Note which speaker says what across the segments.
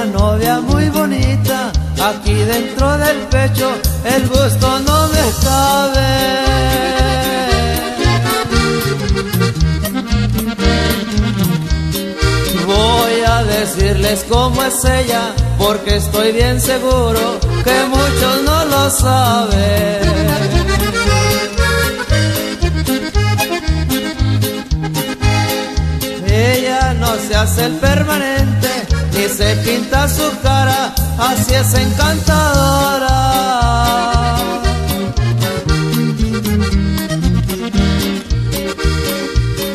Speaker 1: una novia muy bonita, aquí dentro del pecho el gusto no me cabe. Voy a decirles cómo es ella, porque estoy bien seguro que muchos no lo saben. Ella no se hace el permanente, ni se pinta su cara, así es encantadora.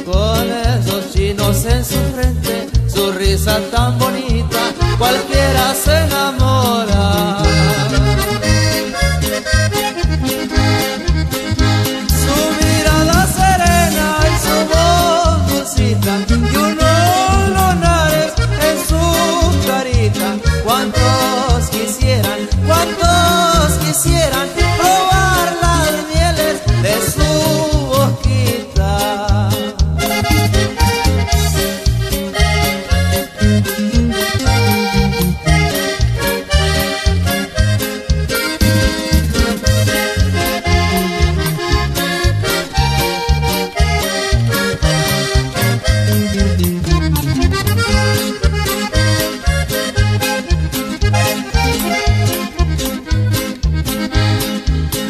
Speaker 1: Con esos chinos en su frente, su risa tan bonita, cualquiera se enamora. Su mirada serena y su voz dulcita, y unos lunares en su carita. Cuántos quisieran probar las mieles de su boquita.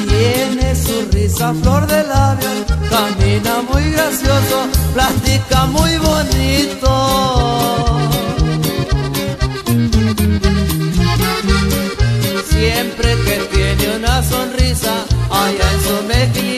Speaker 1: Tiene su risa flor de labios, camina muy gracioso, plastica muy bonito. Siempre que tiene una sonrisa, allá en su mejilla